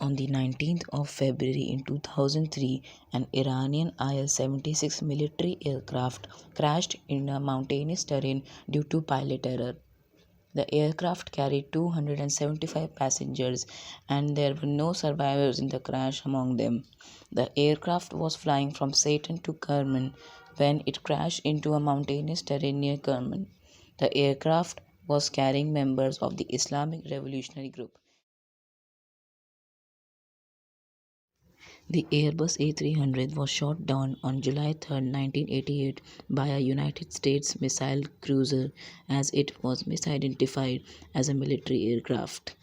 On the 19th of February in 2003, an Iranian Il-76 military aircraft crashed in a mountainous terrain due to pilot error. The aircraft carried 275 passengers and there were no survivors in the crash among them. The aircraft was flying from Satan to Kerman when it crashed into a mountainous terrain near Kerman. The aircraft was carrying members of the Islamic Revolutionary Group. The Airbus A300 was shot down on July 3, 1988 by a United States missile cruiser as it was misidentified as a military aircraft.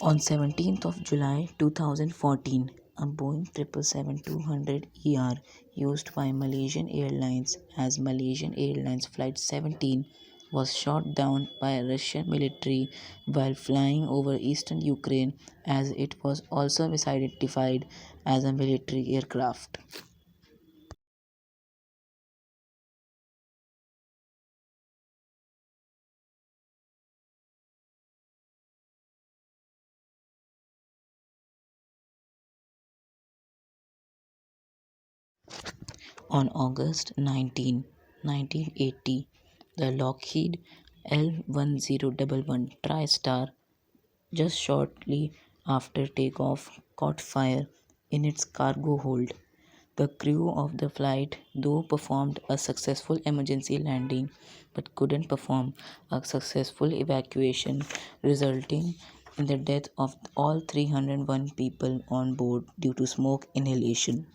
On 17th of July 2014, a Boeing 777-200ER used by Malaysian Airlines as Malaysian Airlines Flight 17 was shot down by Russian military while flying over eastern Ukraine as it was also misidentified as a military aircraft. On August 19, 1980, the Lockheed L-1011 TriStar just shortly after takeoff caught fire in its cargo hold. The crew of the flight though performed a successful emergency landing but couldn't perform a successful evacuation, resulting in the death of all 301 people on board due to smoke inhalation.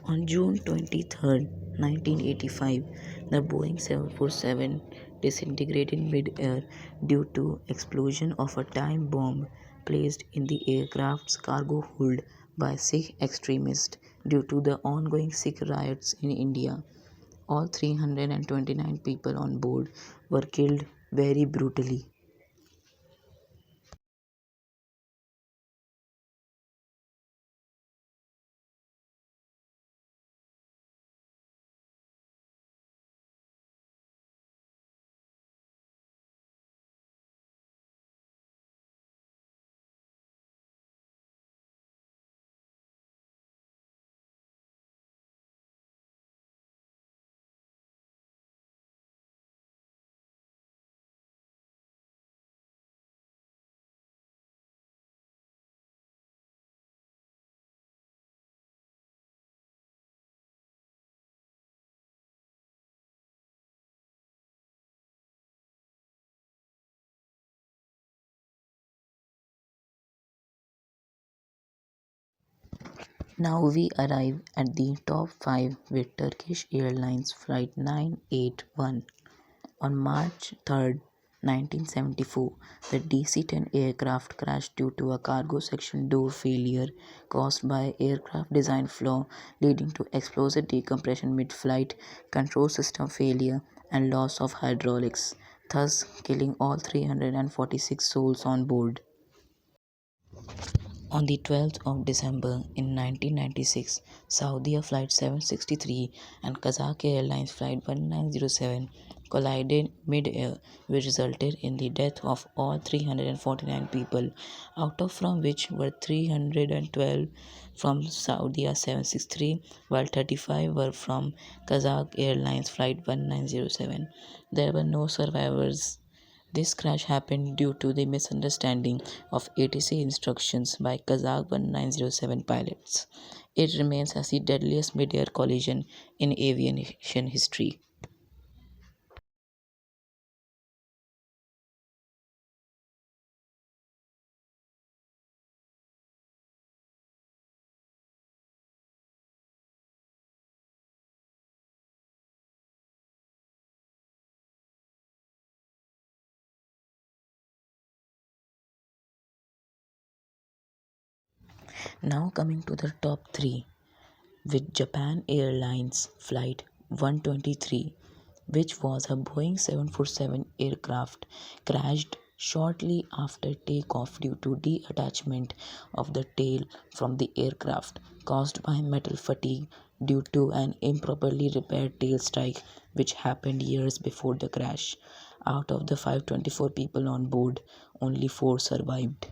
On June 23, 1985, the Boeing 747 disintegrated mid-air due to explosion of a time bomb placed in the aircraft's cargo hold by Sikh extremists due to the ongoing Sikh riots in India. All 329 people on board were killed very brutally. Now we arrive at the top 5 with Turkish Airlines Flight 981. On March 3, 1974, the DC-10 aircraft crashed due to a cargo section door failure caused by aircraft design flaw leading to explosive decompression mid-flight, control system failure, and loss of hydraulics, thus killing all 346 souls on board. On the 12th of December in 1996, Saudia Flight 763 and Kazakh Airlines Flight 1907 collided mid-air, which resulted in the death of all 349 people, out of from which were 312 from Saudia 763, while 35 were from Kazakh Airlines Flight 1907. There were no survivors. This crash happened due to the misunderstanding of ATC instructions by Kazakh 1907 pilots. It remains as the deadliest mid-air collision in aviation history. Now coming to the top 3, with Japan Airlines Flight 123, which was a Boeing 747 aircraft, crashed shortly after takeoff due to detachment of the tail from the aircraft caused by metal fatigue due to an improperly repaired tail strike which happened years before the crash. Out of the 524 people on board, only 4 survived.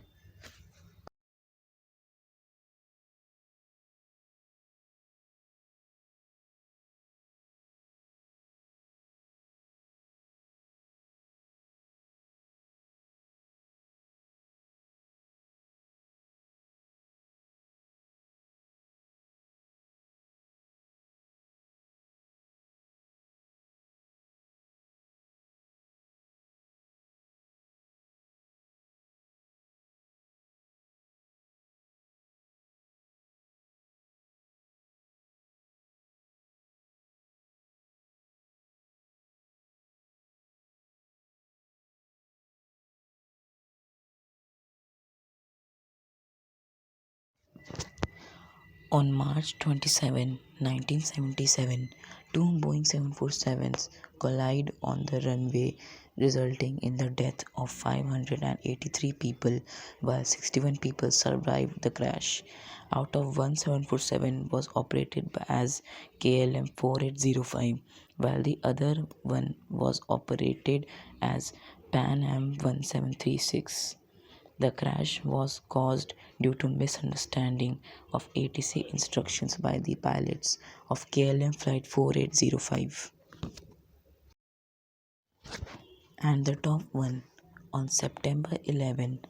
On March 27, 1977, two Boeing 747s collided on the runway, resulting in the death of 583 people, while 61 people survived the crash. Out of one 747 was operated as KLM 4805, while the other one was operated as Pan Am 1736. The crash was caused due to misunderstanding of ATC instructions by the pilots of KLM Flight 4805. And the top one, on September 11,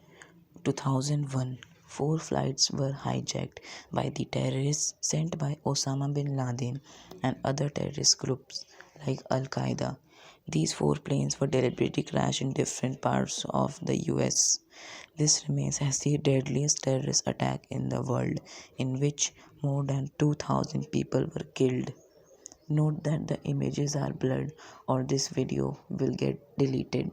2001, 4 flights were hijacked by the terrorists sent by Osama bin Laden and other terrorist groups like Al Qaeda. These 4 planes were deliberately crashed in different parts of the US. This remains as the deadliest terrorist attack in the world, in which more than 2,000 people were killed. Note that the images are blurred or this video will get deleted.